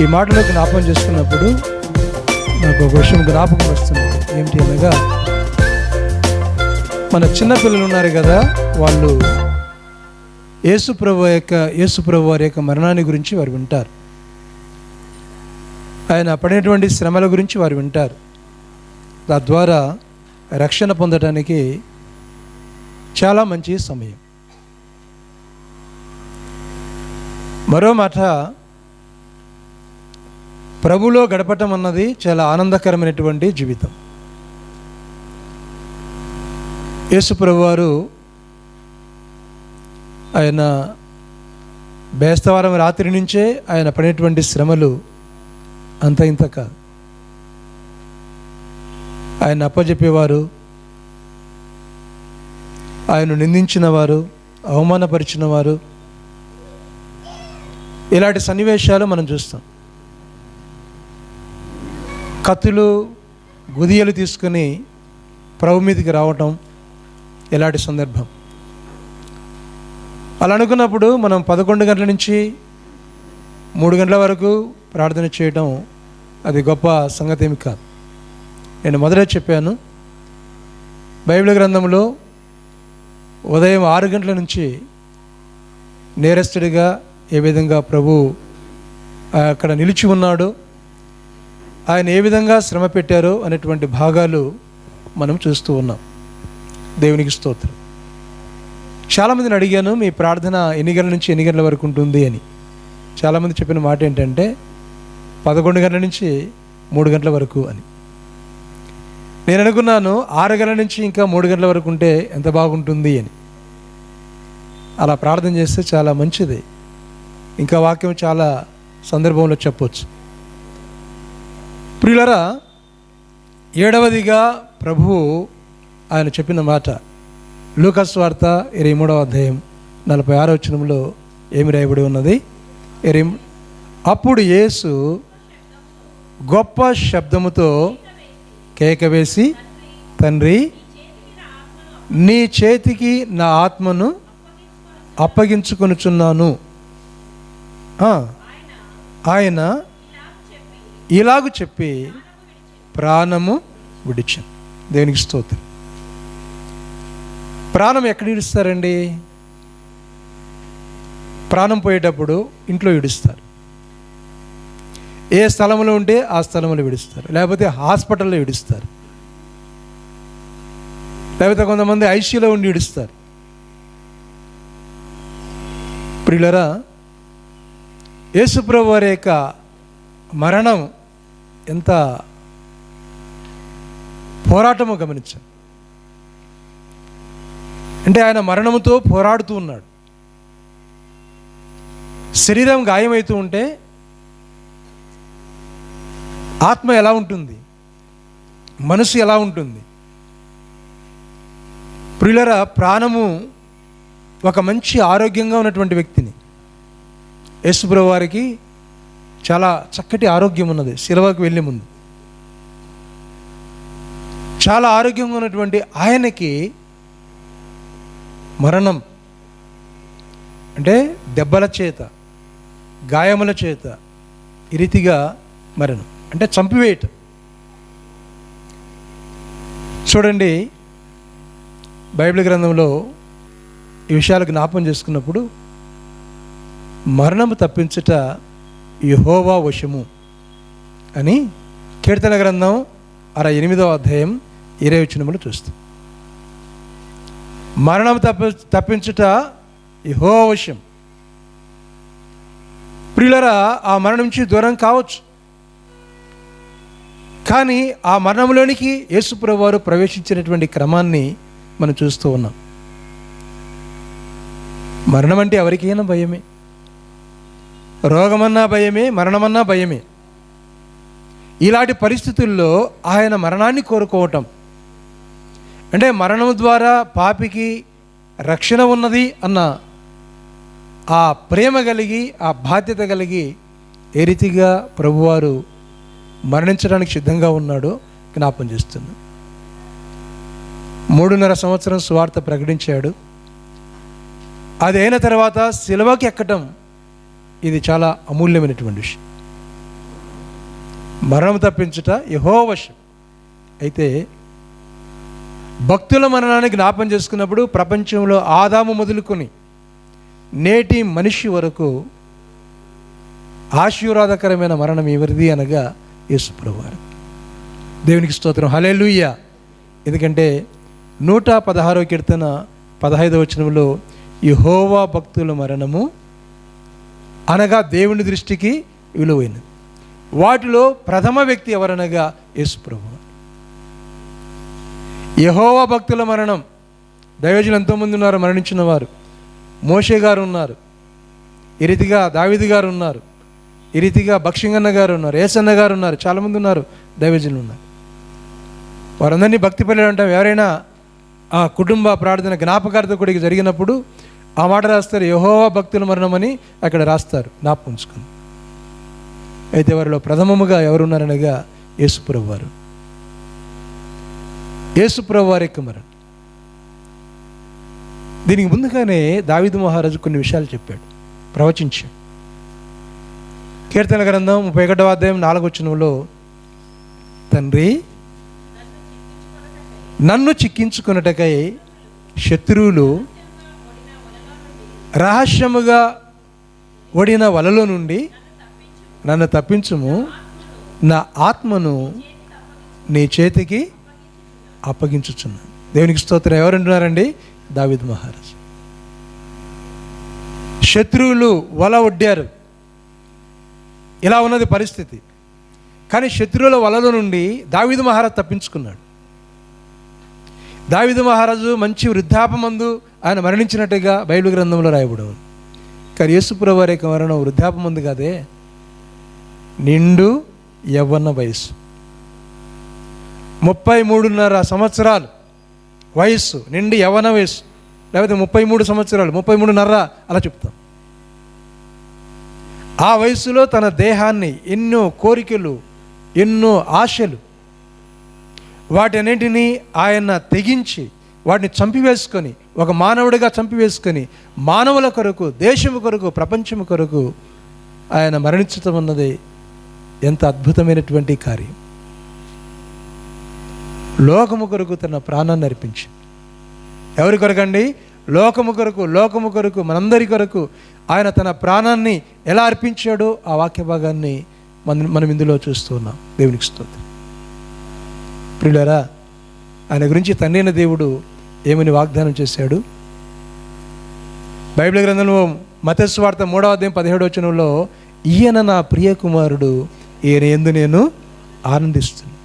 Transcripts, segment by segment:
ఈ మాటలో జ్ఞాపకం చేసుకున్నప్పుడు నాకు ఒక విషయం జ్ఞాపకం వస్తుంది. ఏమిటి అనగా, మన చిన్నపిల్లలు ఉన్నారు కదా, వాళ్ళు యేసుప్రభు వారి యొక్క మరణాన్ని గురించి వారు వింటారు. ఆయన పడినటువంటి శ్రమల గురించి వారు వింటారు. తద్వారా రక్షణ పొందడానికి చాలా మంచి సమయం. మరో మాట, ప్రభులో గడపటం అన్నది చాలా ఆనందకరమైనటువంటి జీవితం. యేసు ప్రభు వారు ఆయన బేస్తవారం రాత్రి నుంచే ఆయన పడినటువంటి శ్రమలు అంత ఇంత కాదు. ఆయన అప్పచెప్పేవారు, ఆయన నిందించిన వారు, అవమానపరిచిన వారు, ఇలాంటి సన్నివేశాలు మనం చూస్తాం. కత్తులు గుదియలు తీసుకుని ప్రభు మీదకి రావటం ఇలాంటి సందర్భం. అలా అనుకున్నప్పుడు మనం 11 గంటల నుంచి 3 గంటల వరకు ప్రార్థన చేయడం అది గొప్ప సంగతి ఏమి కాదు. నేను మొదట చెప్పాను, బైబిల్ గ్రంథంలో ఉదయం 6 గంటల నుంచి నేరస్తుడిగా ఏ విధంగా ప్రభు అక్కడ నిలిచి ఉన్నాడో, ఆయన ఏ విధంగా శ్రమ పెట్టారో అనేటువంటి భాగాలు మనం చూస్తూ ఉన్నాం. దేవునికి స్తోత్రం. చాలామందిని అడిగాను, మీ ప్రార్థన ఎన్ని గంటల నుంచి ఎన్ని గంటల వరకు ఉంటుంది అని. చాలామంది చెప్పిన మాట ఏంటంటే 11 గంటల నుంచి 3 గంటల వరకు అని. నేను అనుకున్నాను 6 గంటల నుంచి ఇంకా 3 గంటల వరకు ఉంటే ఎంత బాగుంటుంది అని. అలా ప్రార్థన చేస్తే చాలా మంచిది. ఇంకా వాక్యం చాలా సందర్భంలో చెప్పవచ్చు. ప్రియులారా, 7వదిగా ప్రభువు ఆయన చెప్పిన మాట లూకాసు వార్త 23వ అధ్యాయం 46వ వచనంలో ఏమి రాయబడి ఉన్నది? అప్పుడు యేసు గొప్ప శబ్దముతో కేక వేసి, తండ్రి, నీ చేతికి నా ఆత్మను అప్పగించుకొనుచున్నాను. ఆయన ఇలాగు చెప్పి ప్రాణము విడిచాను. దేవునికి స్తోత్రం. ప్రాణం ఎక్కడ విడుస్తారండి? ప్రాణం పోయేటప్పుడు ఇంట్లో విడుస్తారు. ఏ స్థలంలో ఉంటే ఆ స్థలంలో విడుస్తారు, లేకపోతే హాస్పిటల్లో విడుస్తారు, లేకపోతే కొంతమంది ఐసీయూలో ఉండి విడుస్తారు. ప్రియులరా, యేసుప్రభు వారి యొక్క మరణం ఎంత పోరాటమో గమనించాం. అంటే ఆయన మరణముతో పోరాడుతూ ఉన్నాడు. శరీరం గాయమవుతూ ఉంటే ఆత్మ ఎలా ఉంటుంది, మనసు ఎలా ఉంటుంది? ప్రియులరా, ప్రాణము ఒక మంచి ఆరోగ్యంగా ఉన్నటువంటి వ్యక్తిని, యేసుప్రభు వారికి చాలా చక్కటి ఆరోగ్యం ఉన్నది. శిలువకు వెళ్ళే ముందు చాలా ఆరోగ్యంగా ఉన్నటువంటి ఆయనకి మరణం అంటే దెబ్బల చేత, గాయముల చేత ఈ రీతిగా మరణం అంటే చంపివేయటం. చూడండి, బైబిల్ గ్రంథంలో ఈ విషయాలు జ్ఞాపకం చేసుకున్నప్పుడు మరణము తప్పించుట యెహోవా వశము అని కీర్తన గ్రంథం 68వ అధ్యాయం 20వ వచనంలో చూస్తాం. మరణం తప్పించుట యెహోవా వశం. ప్రియులరా, ఆ మరణం నుంచి దూరం కావచ్చు, కానీ ఆ మరణంలోనికి యేసుప్రభు వారు ప్రవేశించినటువంటి క్రమాన్ని మనం చూస్తూ ఉన్నాం. మరణం అంటే ఎవరికైనా భయమే, రోగమన్నా భయమే, మరణమన్నా భయమే. ఇలాంటి పరిస్థితుల్లో ఆయన మరణాన్ని కోరుకోవటం అంటే మరణం ద్వారా పాపికి రక్షణ ఉన్నది అన్న ఆ ప్రేమ కలిగి, ఆ బాధ్యత కలిగి ఏ రీతిగా ప్రభువారు మరణించడానికి సిద్ధంగా ఉన్నాడో జ్ఞాపం చేస్తున్నాడు. 3.5 సంవత్సరం సువార్త ప్రకటించాడు. అది అయిన తర్వాత సిలువకి ఎక్కటం ఇది చాలా అమూల్యమైనటువంటి విషయం. మరణం తప్పించుట యెహోవా వశం. అయితే భక్తుల మరణాన్ని జ్ఞాపం చేసుకున్నప్పుడు ప్రపంచంలో ఆదాము మొదలుకొని నేటి మనిషి వరకు ఆశీర్వాదకరమైన మరణం ఎవరిది అనగా యేసు ప్రభువారు. దేవునికి స్తోత్రం, హల్లెలూయా. ఎందుకంటే 116వ కీర్తన 15వ వచనంలో యెహోవా భక్తుల మరణము అనగా దేవుని దృష్టికి విలువైనది. వాటిలో ప్రథమ వ్యక్తి ఎవరనగా యేసు ప్రభువు. యెహోవా భక్తుల మరణం, దైవజనులు ఎంతోమంది ఉన్నారు మరణించిన వారు. మోషే గారు ఉన్నారు, ఈ రీతిగా దావీదు గారు ఉన్నారు, ఈ రీతిగా బక్షింగన్న గారు ఉన్నారు, ఏసన్న గారు ఉన్నారు, చాలామంది ఉన్నారు, దైవజనులు ఉన్నారు. వారందరినీ భక్తి పిల్లలు అంటాం. ఎవరైనా ఆ కుటుంబ ప్రార్థన జ్ఞాపకార్థకుడికి జరిగినప్పుడు ఆ మాట రాస్తారు, యెహోవా భక్తుల మరణం అని అక్కడ రాస్తారు, జ్ఞాపకం ఉంచుకుని. అయితే వారిలో ప్రథమముగా ఎవరున్నారనగా యేసు ప్రభువారు. యేసు ప్రభువారి యొక్క మరణం. దీనికి ముందుగానే దావీదు మహారాజు కొన్ని విషయాలు చెప్పాడు, ప్రవచించాడు. కీర్తన గ్రంథం 31వ అధ్యాయం 4వ వచనంలో, తండ్రి నన్ను చిక్కించుకొనుటకై శత్రువులు రహస్యముగా ఒడిన వలలో నుండి నన్ను తప్పించుము, నా ఆత్మను నీ చేతికి అప్పగించుచున్నాను. దేవునికి స్తోత్రం. ఎవరంటున్నారండి? దావీదు మహారాజు. శత్రువులు వల ఒడ్డారు, ఇలా ఉన్నది పరిస్థితి. కానీ శత్రువుల వలలో నుండి దావీదు మహారాజు తప్పించుకున్నాడు. దావీదు మహారాజు మంచి వృద్ధాపమందు ఆయన మరణించినట్టుగా బైబిల్ గ్రంథంలో రాయబడింది. కానీ యేసు ప్రభువారి యొక్క మరణం వృద్ధాపమందు కాదే, నిండు యవ్వన వయస్సు, 33.5 సంవత్సరాలు వయస్సు, నిండు యవ్వన వయస్సు, లేకపోతే 33 సంవత్సరాలు, 33.5 అలా చెప్తాం. ఆ వయస్సులో తన దేహాన్ని ఎన్నో కోరికలు, ఎన్నో ఆశలు, వాటన్నింటినీ ఆయన తెగించి వాటిని చంపివేసుకొని, ఒక మానవుడిగా చంపివేసుకొని మానవుల కొరకు, దేశము కొరకు, ప్రపంచము కొరకు ఆయన మరణించటం అన్నది ఎంత అద్భుతమైనటువంటి కార్యం. లోకము కొరకు తన ప్రాణాన్ని అర్పించింది. ఎవరి కొరకండి? లోకము కొరకు. లోకము కొరకు, మనందరి కొరకు ఆయన తన ప్రాణాన్ని ఎలా అర్పించాడో ఆ వాక్య భాగాన్ని మనం ఇందులో చూస్తూ ఉన్నాం. దేవునికి స్తోత్రం. ప్రియులారా, ఆయన గురించి తండ్రి అయిన దేవుడు ఏమని వాగ్దానం చేశాడు? బైబిల్ గ్రంథంలో మత్తయి సువార్త 3వ అధ్యాయం 17వ వచనంలో, ఈయన నా ప్రియ కుమారుడు, ఈయన యందు నేను ఆనందిస్తున్నాను.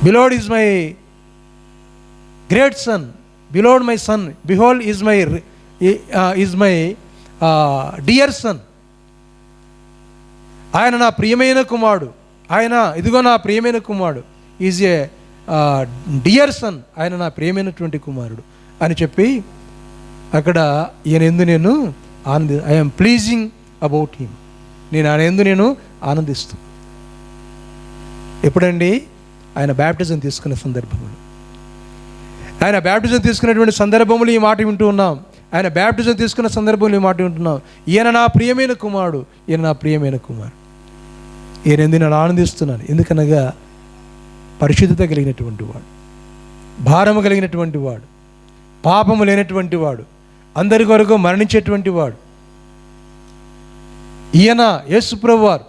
Beloved is my great son, beloved my son, behold is my dear son. ఆయన నా ప్రియమైన కుమారుడు, ఆయన ఇదిగో నా ప్రియమైన కుమారుడు, ఈజ్ ఏ డియర్ సన్, ఆయన నా ప్రియమైనటువంటి కుమారుడు అని చెప్పి అక్కడ ఈయన యందు నేను ఐఎమ్ ప్లీజింగ్ అబౌట్ హిమ్, నేను ఆయన యందు నేను ఆనందిస్తాను. ఎప్పుడండి? ఆయన బ్యాప్టిజం తీసుకున్న సందర్భంలో. ఆయన బ్యాప్టిజం తీసుకున్నటువంటి సందర్భంలో ఈ మాట వింటూ ఉన్నాం. ఆయన బ్యాప్టిజం తీసుకున్న సందర్భంలో ఈ మాట వింటున్నాం, ఈయన నా ప్రియమైన కుమారుడు, ఈయన నా ప్రియమైన కుమారుడు, ఈయన ఎందుకు నేను ఆనందిస్తున్నాను. ఎందుకనగా పరిశుద్ధత కలిగినటువంటి వాడు, భారము కలిగినటువంటి వాడు, పాపము లేనటువంటి వాడు, అందరి కొరకు మరణించేటువంటి వాడు ఈయన యేసు ప్రభువారు.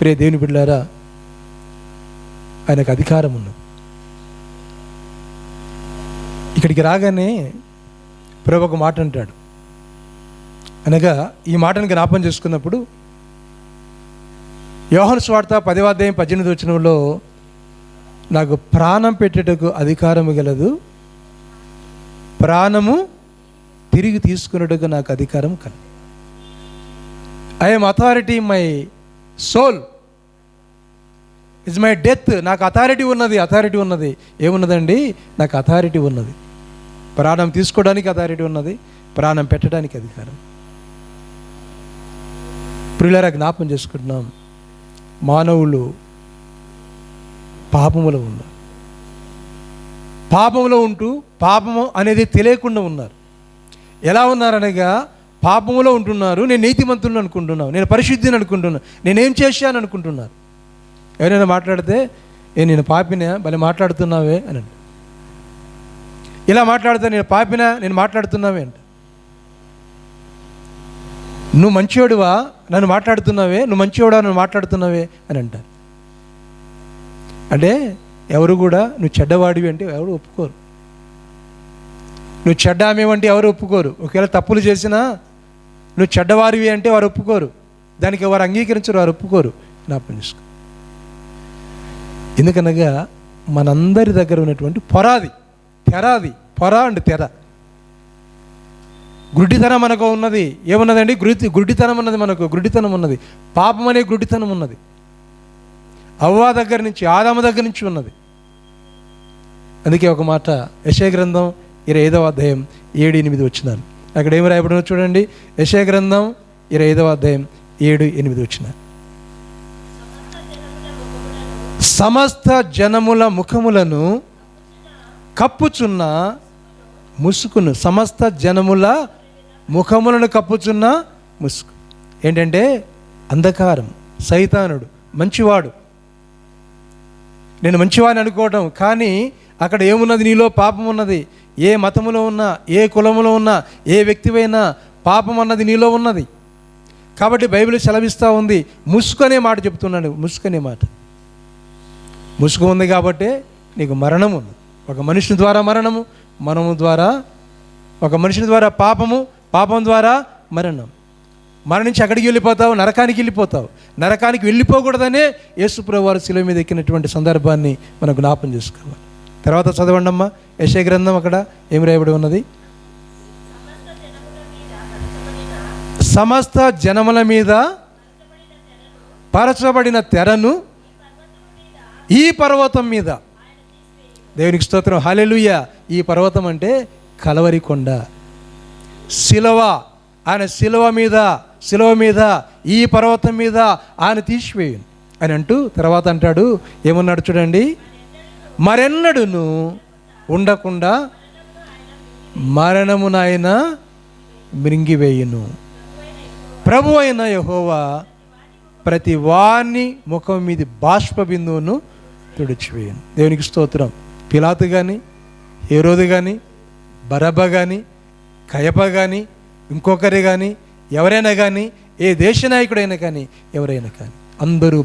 ప్రియ దేవుని బిడ్డలారా, ఆయనకు అధికారం ఉన్నది. ఇక్కడికి రాగానే ప్రభు ఒక మాట అంటాడు. అనగా ఈ మాటను జ్ఞాపం చేసుకున్నప్పుడు యోహాను సువార్త 10వ అధ్యాయం 18వ వచనంలో, నాకు ప్రాణం పెట్టేటకు అధికారము గలదు, ప్రాణము తిరిగి తీసుకునేటకు నాకు అధికారం కలదు. I am authority my soul is my death. నాకు అథారిటీ ఉన్నది. ఏమున్నదండి? నాకు అథారిటీ ఉన్నది. ప్రాణం తీసుకోవడానికి అథారిటీ ఉన్నది, ప్రాణం పెట్టడానికి అధికారం. ప్రియులారా, జ్ఞాపం చేసుకుంటున్నాం, మానవులు పాపములో ఉన్నారు. పాపంలో ఉంటూ పాపము అనేది తెలియకుండా ఉన్నారు. ఎలా ఉన్నారనగా పాపములో ఉంటున్నారు. నేను నీతిమంతులను అనుకుంటున్నాను, నేను పరిశుద్ధిని అనుకుంటున్నాను, నేనేం చేశాను అనుకుంటున్నారు. ఎవరైనా మాట్లాడితే నేను పాపినా, భలే మాట్లాడుతున్నావే అని అంట. ఇలా మాట్లాడితే నేను పాపినా, నేను మాట్లాడుతున్నావే అంట. నువ్వు మంచివాడువా, నన్ను మాట్లాడుతున్నావే, నువ్వు మంచివాడా, నన్ను మాట్లాడుతున్నావే అని అంటారు. అంటే ఎవరు కూడా నువ్వు చెడ్డవాడివి అంటే ఎవరు ఒప్పుకోరు. నువ్వు చెడ్డ ఆమెవంటే ఎవరు ఒప్పుకోరు. ఒకవేళ తప్పులు చేసినా నువ్వు చెడ్డవారివి అంటే వారు ఒప్పుకోరు. దానికి వారు అంగీకరించరు, వారు ఒప్పుకోరు. జ్ఞాపకం చేసుకో. ఎందుకనగా మనందరి దగ్గర ఉన్నటువంటి పొర అండి, తెర. గుడ్డితనం మనకు ఉన్నది. ఏమున్నదండి? గుడ్డితనం ఉన్నది మనకు. గుడ్డితనం ఉన్నది, పాపం అనే గుడ్డితనం ఉన్నది. అవ్వ దగ్గర నుంచి, ఆదాము దగ్గర నుంచి ఉన్నది. అందుకే ఒక మాట యెషయా గ్రంథం 25వ అధ్యాయం 7-8 వచనాలు. అక్కడ ఏమి రాయబడినో చూడండి. యెషయా గ్రంథం 25వ అధ్యాయం 7-8 వచనాలు. సమస్త జనముల ముఖములను కప్పుచున్న ముసుకును, సమస్త జనముల ముఖములను కప్పుచున్న ముసుకు ఏంటంటే అంధకారం. సైతానుడు మంచివాడు, నేను మంచివాడిని అనుకోవటం. కానీ అక్కడ ఏమున్నది? నీలో పాపం ఉన్నది. ఏ మతములో ఉన్నా, ఏ కులములో ఉన్నా, ఏ వ్యక్తివైనా పాపం అన్నది నీలో ఉన్నది. కాబట్టి బైబిల్ సెలవిస్తూ ఉంది. ముసుగు అనే మాట చెప్తున్నాడు. ముసుగు అనే మాట, ముసుగు ఉంది కాబట్టి నీకు మరణం ఉంది. ఒక మనుషుని ద్వారా మరణము, ఒక మనుషుని ద్వారా పాపము, పాపం ద్వారా మరణం. మరణించి ఎక్కడికి వెళ్ళిపోతావు? నరకానికి వెళ్ళిపోతావు. నరకానికి వెళ్ళిపోకూడదనే యేసుప్రభువు వారు శిలువ మీద ఎక్కినటువంటి సందర్భాన్ని మనం జ్ఞాపం చేసుకోవాలి. తర్వాత చదవండి అమ్మా యెషయా గ్రంథం. అక్కడ ఏం రాయబడి ఉన్నది? సమస్త జనముల మీద పరచబడిన తెరను ఈ పర్వతం మీద. దేవునికి స్తోత్రం, హల్లెలూయా. ఈ పర్వతం అంటే కలవరి కొండ, శిలువ. ఆయన శిలువ మీద ఈ పర్వతం మీద ఆయన తీసివేయను అని అంటూ తర్వాత అంటాడు. ఏమన్నాడు చూడండి. మరెన్నడును ఉండకుండా మరణమునైనా మృంగివేయును. ప్రభు అయిన యెహోవా ప్రతి వాని ముఖం మీద బాష్ప బిందువును తుడిచివేయను. దేవునికి స్తోత్రం. పిలాతు కానీ, హేరోదు కానీ, బరబ్బ కానీ, కయప కానీ, ఇంకొకరి కానీ, ఎవరైనా కానీ, ఏ దేశ నాయకుడైనా కానీ, ఎవరైనా కానీ అందరూ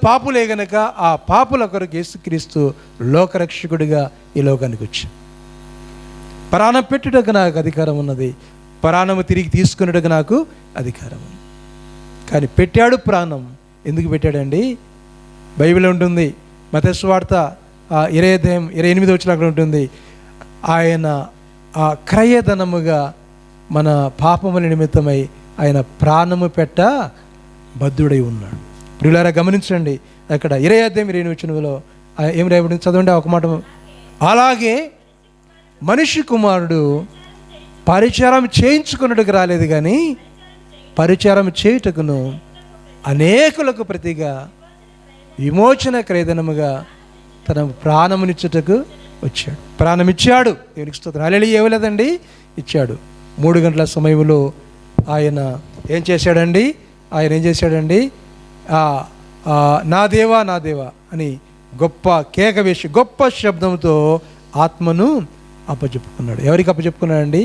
పాపులే గనక ఆ పాపుల కొరకు యేసుక్రీస్తు లోకరక్షకుడిగా ఈ లోకానికి వచ్చాడు. ప్రాణం పెట్టుటకు నాకు అధికారం ఉన్నది, ప్రాణము తిరిగి తీసుకునేటకు నాకు అధికారం ఉంది. కానీ పెట్టాడు ప్రాణం. ఎందుకు పెట్టాడండి? బైబిల్ ఉంటుంది, మత్తయి సువార్త 20:28 వచ్చిన అక్కడ ఉంటుంది. ఆయన క్రయధనముగా మన పాపముల నిమిత్తమై ఆయన ప్రాణము పెట్ట బద్ధుడై ఉన్నాడు. ప్రియులారా గమనించండి. అక్కడ 20:28 ఏం రాయబడింది? చదవండి ఒక మాట. అలాగే మనిషి కుమారుడు పరిచారం చేయించుకున్నట్టుకు రాలేదు, కానీ పరిచారం చేయుటకును అనేకులకు ప్రతిగా విమోచన క్రయధనముగా తన ప్రాణమునిచ్చుటకు వచ్చాడు. ప్రాణం ఇచ్చాడు. దేవునికి స్తోత్రం. హల్లెలూయా. ఇవ్వలేదండి, ఇచ్చాడు. 3 గంటల సమయంలో ఆయన ఏం చేశాడండి? నా దేవా నా దేవా అని గొప్ప కేక వేసి గొప్ప శబ్దంతో ఆత్మను అప్పచెప్పుకున్నాడు. ఎవరికి అప్పచెప్పుకున్నాడండి?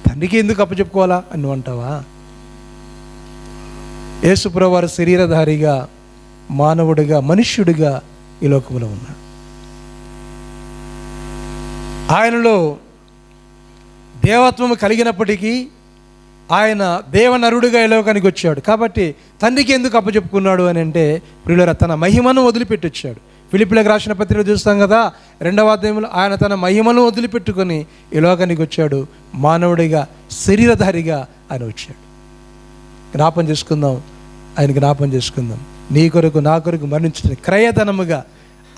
తండ్రికి ఎందుకు అప్పచెప్పుకోవాలా అని నువ్వు అంటావా? యేసుప్రభువు వారు శరీరధారిగా, మానవుడిగా, మనుష్యుడిగా ఈ లోకంలో ఉన్నాడు. ఆయనలో దేవత్వము కలిగినప్పటికీ ఆయన దేవనరుడిగా ఈ లోకానికి వచ్చాడు. కాబట్టి తండ్రికి ఎందుకు అప్పచెప్పుకున్నాడు అని అంటే, ప్రియులారా, తన మహిమను వదిలిపెట్టి వచ్చాడు. ఫిలిప్పీలకు రాసిన పత్రిక చూస్తాం కదా, 2వ అధ్యాయంలో ఆయన తన మహిమను వదిలిపెట్టుకొని ఈ లోకానికి వచ్చాడు. మానవుడిగా, శరీరధారిగా ఆయన వచ్చాడు. జ్ఞాపం చేసుకుందాం, ఆయన జ్ఞాపం చేసుకుందాం. నీ కొరకు నా కొరకు మరణించిన క్రయధనముగా.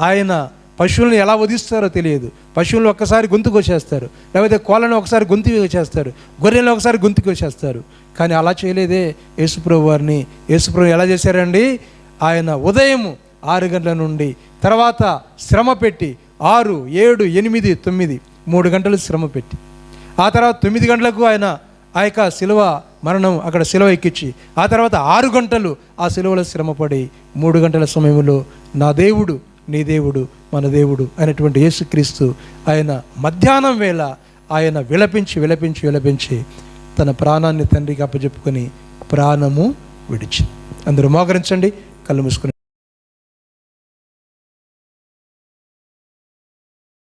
ఆయన పశువులను ఎలా వధిస్తారో తెలియదు. పశువులను ఒక్కసారి గొంతుకు వచ్చేస్తారు, లేకపోతే కోళ్ళను ఒకసారి గొంతుకు వచ్చేస్తారు, గొర్రెలను ఒకసారి గొంతుకు వచ్చేస్తారు. కానీ అలా చేయలేదే యేసుప్రభు వారిని. యేసుప్రభు ఎలా చేశారండి? ఆయన ఉదయం 6 గంటల నుండి తర్వాత శ్రమ పెట్టి 6, 7, 8, 9 3 గంటలు శ్రమ పెట్టి, ఆ తర్వాత 9 గంటలకు ఆయన ఆ యొక్క శిలువ మరణం అక్కడ శిలువ ఎక్కించి, ఆ తర్వాత 6 గంటలు ఆ శిలువలో శ్రమపడి 3 గంటల సమయంలో నా దేవుడు నీ దేవుడు మన దేవుడు అయినటువంటి యేసుక్రీస్తు ఆయన మధ్యాహ్నం వేళ ఆయన విలపించి తన ప్రాణాన్ని తండ్రికి అప్పచెప్పుకొని ప్రాణము విడిచి. అందరూ మోకరించండి, కళ్ళు మూసుకుని